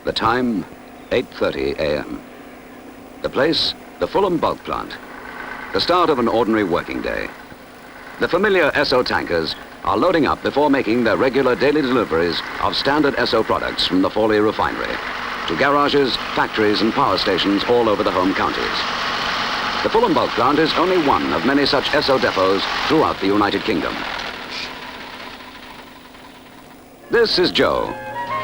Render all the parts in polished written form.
The time, 8:30 a.m. The place, the Fulham bulk plant. The start of an ordinary working day. The familiar SO tankers are loading up before making their regular daily deliveries of standard SO products from the Fawley refinery to garages, factories and power stations all over the home counties. The Fulham bulk plant is only one of many such SO depots throughout the United Kingdom. This is Joe.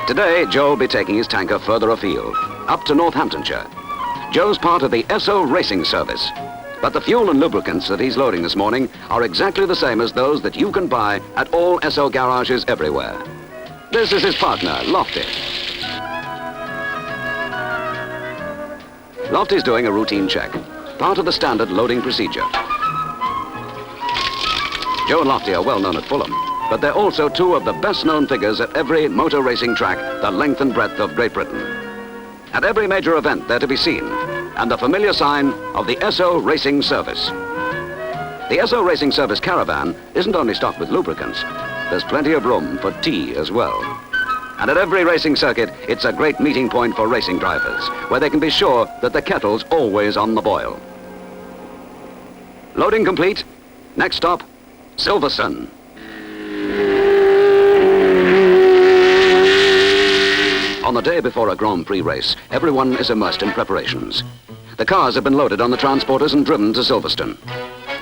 Today, Joe will be taking his tanker further afield, up to Northamptonshire. Joe's part of the SO racing service. But the fuel and lubricants that he's loading this morning are exactly the same as those that you can buy at all SO garages everywhere. This is his partner, Lofty. Lofty's doing a routine check, part of the standard loading procedure. Joe and Lofty are well known at Fulham, but they're also two of the best-known figures at every motor racing track the length and breadth of Great Britain. At every major event they're to be seen, and the familiar sign of the SO Racing Service. The SO Racing Service caravan isn't only stocked with lubricants, there's plenty of room for tea as well. And at every racing circuit, it's a great meeting point for racing drivers, where they can be sure that the kettle's always on the boil. Loading complete. Next stop, Silverstone. On the day before a Grand Prix race, everyone is immersed in preparations. The cars have been loaded on the transporters and driven to Silverstone.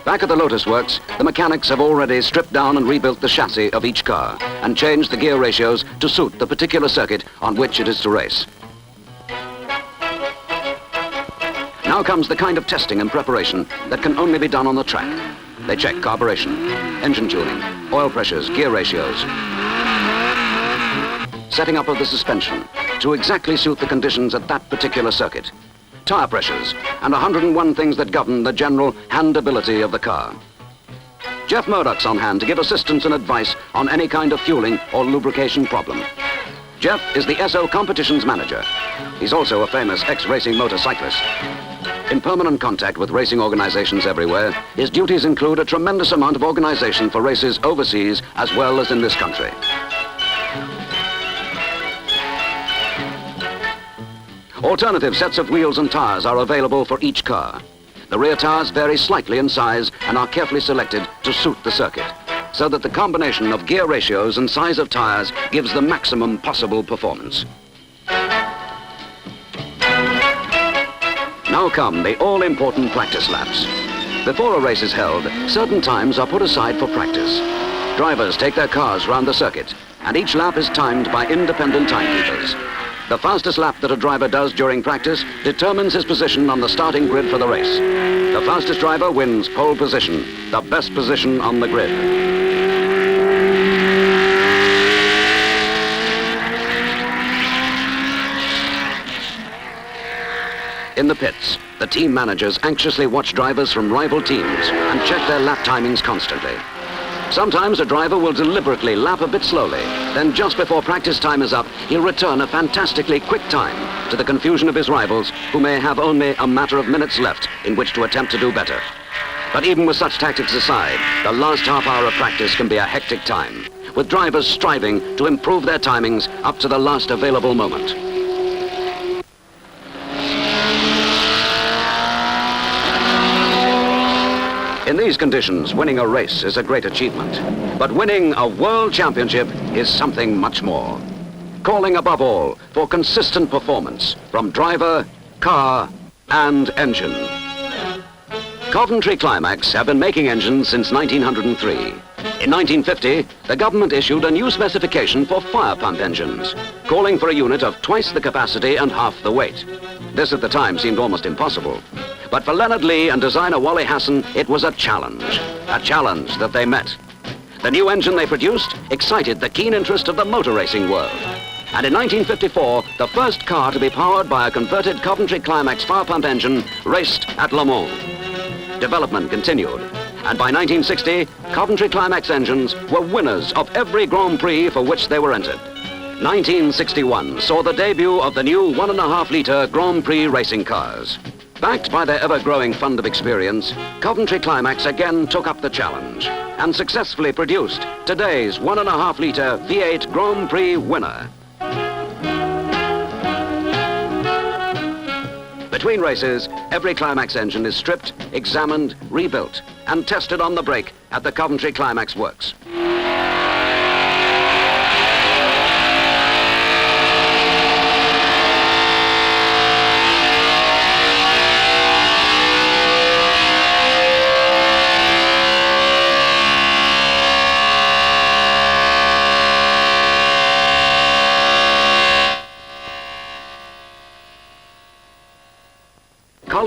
Back at the Lotus works, the mechanics have already stripped down and rebuilt the chassis of each car and changed the gear ratios to suit the particular circuit on which it is to race. Now comes the kind of testing and preparation that can only be done on the track. They check carburation, engine tuning, oil pressures, gear ratios, setting up of the suspension to exactly suit the conditions at that particular circuit, tire pressures, and 101 things that govern the general handability of the car. Jeff Murdoch's on hand to give assistance and advice on any kind of fueling or lubrication problem. Jeff is the SO competitions manager. He's also a famous ex-racing motorcyclist. In permanent contact with racing organizations everywhere, his duties include a tremendous amount of organization for races overseas as well as in this country. Alternative sets of wheels and tires are available for each car. The rear tires vary slightly in size and are carefully selected to suit the circuit, so that the combination of gear ratios and size of tires gives the maximum possible performance. Now come the all-important practice laps. Before a race is held, certain times are put aside for practice. Drivers take their cars round the circuit, and each lap is timed by independent timekeepers. The fastest lap that a driver does during practice determines his position on the starting grid for the race. The fastest driver wins pole position, the best position on the grid. In the pits, the team managers anxiously watch drivers from rival teams and check their lap timings constantly. Sometimes a driver will deliberately lap a bit slowly, then just before practice time is up, he'll return a fantastically quick time to the confusion of his rivals, who may have only a matter of minutes left in which to attempt to do better. But even with such tactics aside, the last half hour of practice can be a hectic time, with drivers striving to improve their timings up to the last available moment. In these conditions, winning a race is a great achievement. But winning a world championship is something much more. Calling above all for consistent performance from driver, car, and engine. Coventry Climax have been making engines since 1903. In 1950, the government issued a new specification for fire pump engines, calling for a unit of twice the capacity and half the weight. This at the time seemed almost impossible. But for Leonard Lee and designer Wally Hassan, it was a challenge that they met. The new engine they produced excited the keen interest of the motor racing world. And in 1954, the first car to be powered by a converted Coventry Climax fire pump engine raced at Le Mans. Development continued, and by 1960, Coventry Climax engines were winners of every Grand Prix for which they were entered. 1961 saw the debut of the new 1.5-litre Grand Prix racing cars. Backed by their ever-growing fund of experience, Coventry Climax again took up the challenge and successfully produced today's 1.5-litre V8 Grand Prix winner. Between races, every Climax engine is stripped, examined, rebuilt, and tested on the brake at the Coventry Climax Works.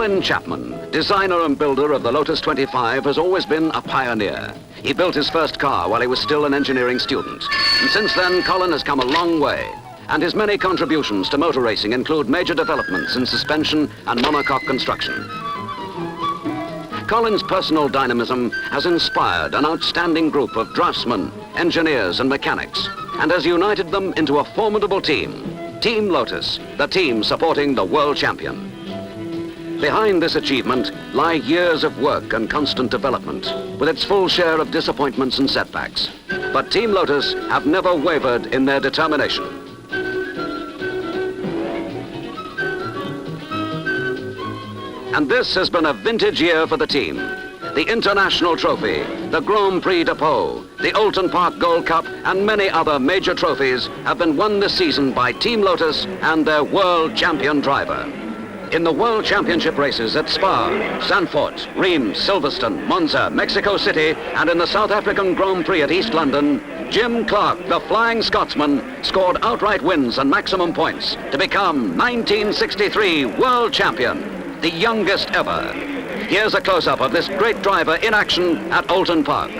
Colin Chapman, designer and builder of the Lotus 25, has always been a pioneer. He built his first car while he was still an engineering student. And since then, Colin has come a long way. And his many contributions to motor racing include major developments in suspension and monocoque construction. Colin's personal dynamism has inspired an outstanding group of draftsmen, engineers and mechanics, and has united them into a formidable team, Team Lotus, the team supporting the world champion. Behind this achievement lie years of work and constant development, with its full share of disappointments and setbacks. But Team Lotus have never wavered in their determination. And this has been a vintage year for the team. The International Trophy, the Grand Prix de Pau, the Oulton Park Gold Cup, and many other major trophies have been won this season by Team Lotus and their world champion driver. In the World Championship races at Spa, Zandvoort, Reims, Silverstone, Monza, Mexico City, and in the South African Grand Prix at East London, Jim Clark, the Flying Scotsman, scored outright wins and maximum points to become 1963 World Champion, the youngest ever. Here's a close-up of this great driver in action at Oulton Park.